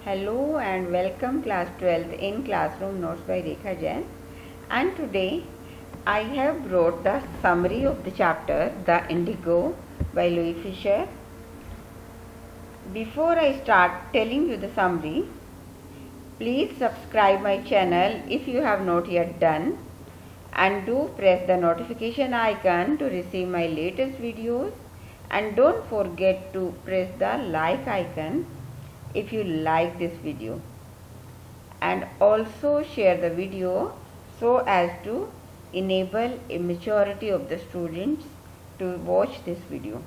Hello and welcome class 12th in Classroom Notes by Rekha Jain. And today I have brought the summary of the chapter The Indigo by Louis Fisher. Before I start telling you the summary, please subscribe my channel if you have not yet done, and do press the notification icon to receive my latest videos, and don't forget to press the like icon if you like this video, and also share the video so as to enable a majority of the students to watch this video.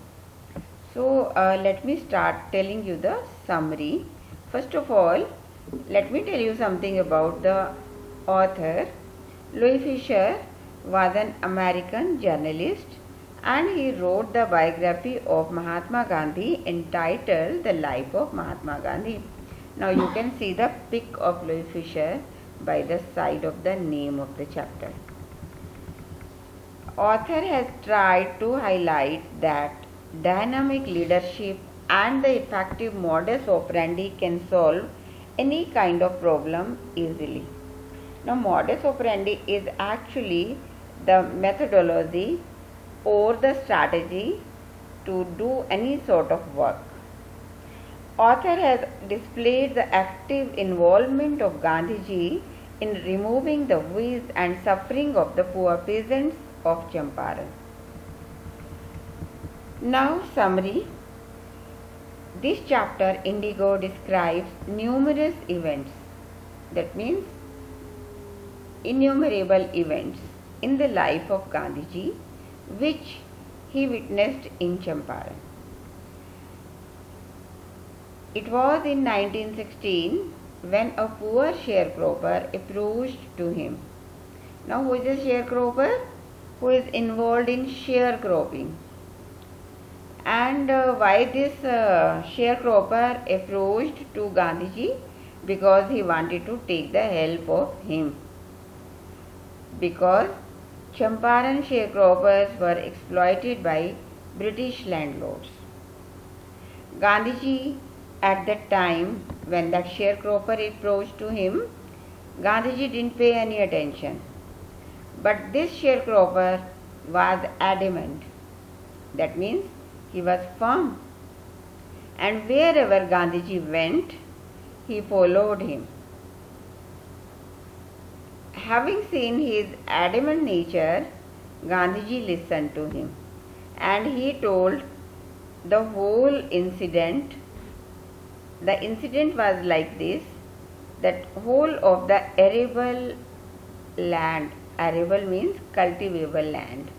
So let me start telling you the summary. First of all, let me tell you something about the author. Louis Fisher was an American journalist and he wrote the biography of Mahatma Gandhi entitled The Life of Mahatma Gandhi. Now you can see the pic of Louis Fisher by the side of the name of the chapter. Author has tried to highlight that dynamic leadership and the effective modus operandi can solve any kind of problem easily. Now, modus operandi is actually the methodology or the strategy to do any sort of work. Author has displayed the active involvement of Gandhiji in removing the wish and suffering of the poor peasants of Champaran. Now, summary. This chapter, Indigo, describes numerous events, that means innumerable events in the life of Gandhiji which he witnessed in Champaran. It was in 1916 when a poor sharecropper approached to him. Now, who is a sharecropper? Who is involved in sharecropping. And why this sharecropper approached to Gandhiji? Because he wanted to take the help of him. Because Champaran sharecroppers were exploited by British landlords. Gandhiji, at that time when that sharecropper approached to him, Gandhiji didn't pay any attention. But this sharecropper was adamant. That means he was firm. And wherever Gandhiji went, he followed him. Having seen his adamant nature, Gandhiji listened to him and he told the whole incident. The incident was like this, that whole of the arable land, arable means cultivable land,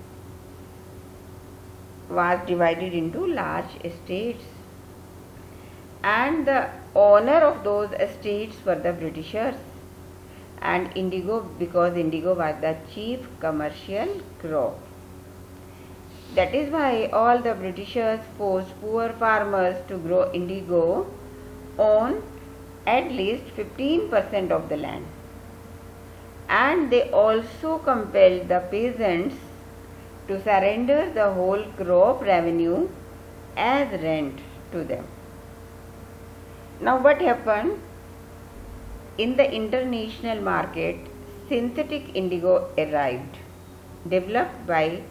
was divided into large estates, and the owner of those estates were the Britishers, and indigo, because indigo was the chief commercial crop. That is why all the Britishers forced poor farmers to grow indigo on at least 15% of the land, and they also compelled the peasants to surrender the whole crop revenue as rent to them. Now, what happened? In the international market, synthetic indigo arrived, developed by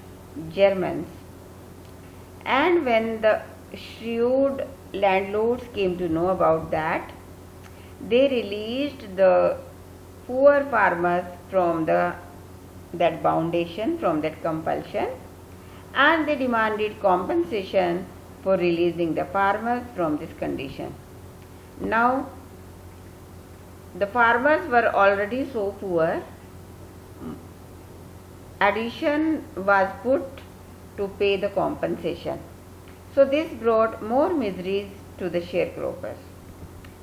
Germans, and when the shrewd landlords came to know about that, they released the poor farmers from that foundation, from that compulsion, and they demanded compensation for releasing the farmers from this condition. Now, the farmers were already so poor, addition was put to pay the compensation. So this brought more miseries to the sharecroppers.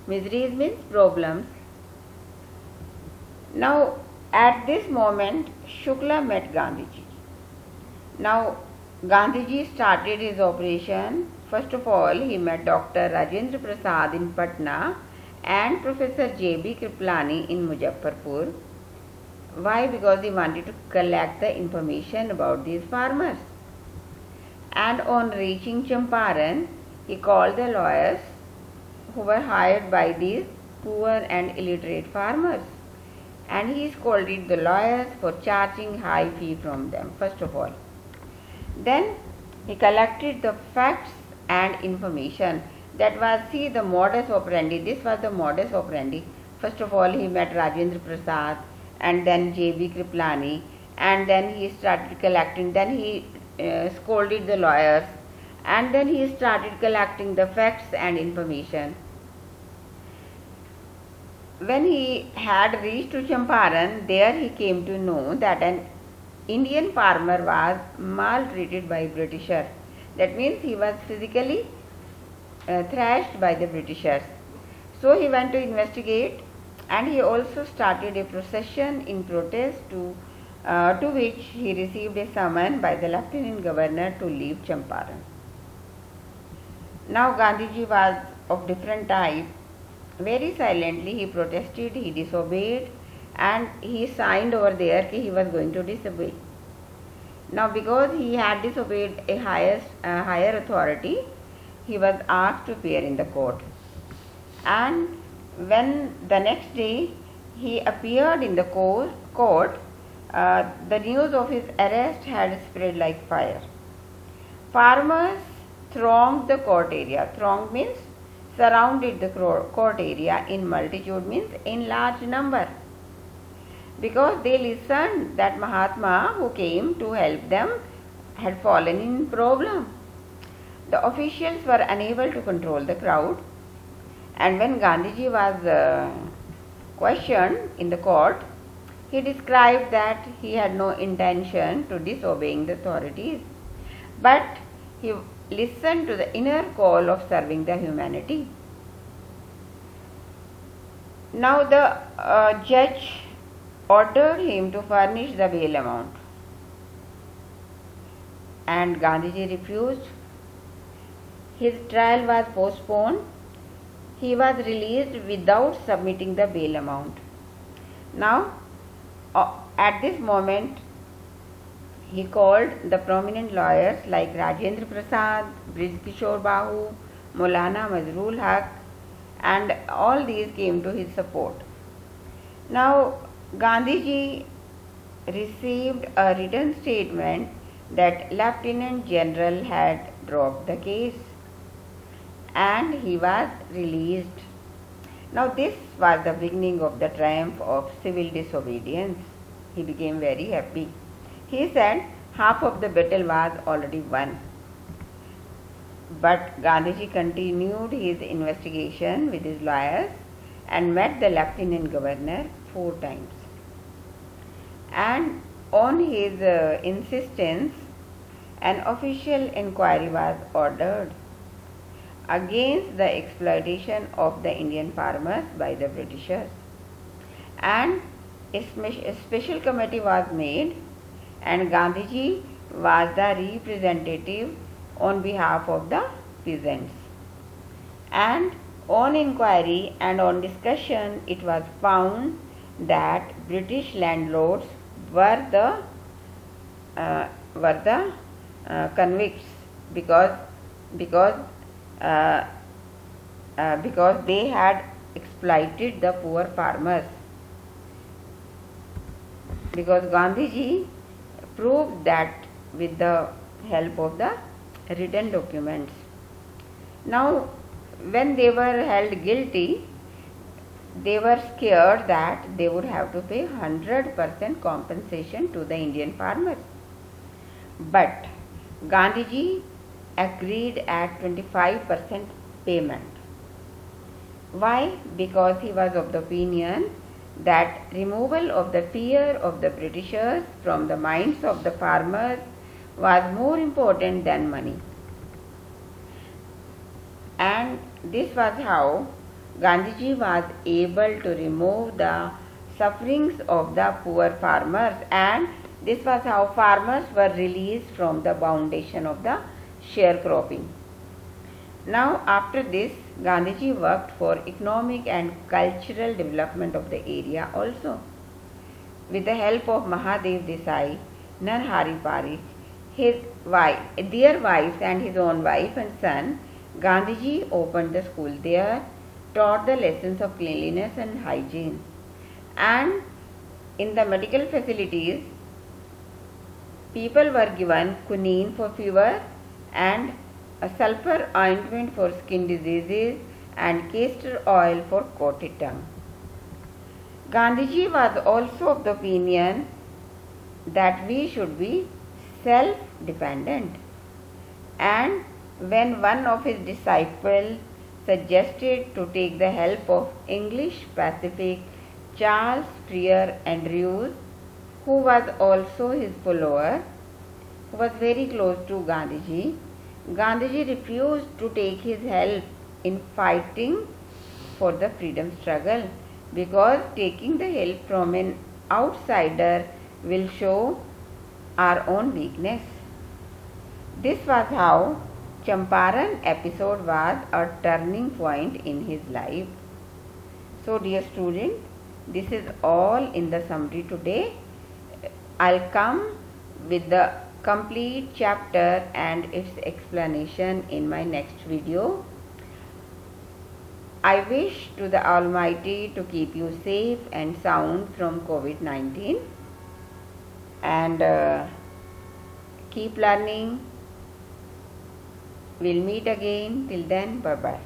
Miseries means problems. Now, at this moment, Shukla met Gandhiji. Now, Gandhiji started his operation. First of all, he met Dr. Rajendra Prasad in Patna and Professor J.B. Kriplani in Muzaffarpur. Why? Because he wanted to collect the information about these farmers. And on reaching Champaran, he called the lawyers who were hired by these poor and illiterate farmers, and he scolded the lawyers for charging high fee from them, first of all. Then he collected the facts and information. That was, see, the modus operandi. This was the modus operandi. First of all, he met Rajendra Prasad and then J.B. Kriplani, and then he started collecting. Then he scolded the lawyers, and then he started collecting the facts and information. When he had reached to Champaran, there he came to know that an Indian farmer was maltreated by Britishers. That means he was physically thrashed by the Britishers. So he went to investigate, and he also started a procession in protest to which he received a summons by the Lieutenant Governor to leave Champaran. Now Gandhiji was of different type. Very silently he protested, he disobeyed, and he signed over there that he was going to disobey. Now because he had disobeyed a higher authority, he was asked to appear in the court. And when the next day he appeared in the court, the news of his arrest had spread like fire. Farmers thronged the court area. Thronged means surrounded the court area in multitude, means in large number, because they listened that Mahatma who came to help them had fallen in problem. The officials were unable to control the crowd, and when Gandhiji was questioned in the court, he described that he had no intention to disobeying the authorities, but he listened to the inner call of serving the humanity. Now the judge ordered him to furnish the bail amount, and Gandhiji refused. His trial was postponed. He was released without submitting the bail amount. Now at this moment he called the prominent lawyers like Rajendra Prasad, Brij Kishore Bahu, Maulana Mazrul Haq, and all these came to his support. Now Gandhiji received a written statement that Lieutenant General had dropped the case, and he was released. Now this was the beginning of the triumph of civil disobedience. He became very happy. He said half of the battle was already won. But Gandhiji continued his investigation with his lawyers and met the Lieutenant Governor 4 times. And on his insistence, an official inquiry was ordered against the exploitation of the Indian farmers by the Britishers, and a special committee was made, and Gandhiji was the representative on behalf of the peasants. And on inquiry and on discussion, it was found that British landlords were the convicts because they had exploited the poor farmers. Because Gandhiji proved that with the help of the written documents. Now, when they were held guilty, they were scared that they would have to pay 100% compensation to the Indian farmers. But Gandhiji agreed at 25% payment. Why? Because he was of the opinion that removal of the fear of the Britishers from the minds of the farmers was more important than money. And this was how Gandhiji was able to remove the sufferings of the poor farmers, and this was how farmers were released from the foundation of the sharecropping. Now after this, Gandhiji worked for economic and cultural development of the area also. With the help of Mahadev Desai, Narhari Parikh, his dear wife and his own wife and son, Gandhiji opened the school there, taught the lessons of cleanliness and hygiene. And in the medical facilities, people were given quinine for fever and a sulfur ointment for skin diseases and castor oil for coated tongue. Gandhiji was also of the opinion that we should be self-dependent, and when one of his disciples suggested to take the help of English Pacific Charles Freer Andrews, who was also his follower, who was very close to Gandhiji, Gandhiji refused to take his help in fighting for the freedom struggle, because taking the help from an outsider will show our own weakness. This was how Champaran episode was a turning point in his life. So dear student, this is all in the summary today. I'll come with the complete chapter and its explanation in my next video. I wish to the Almighty to keep you safe and sound from COVID-19, and keep learning. We'll meet again. Till then, bye-bye.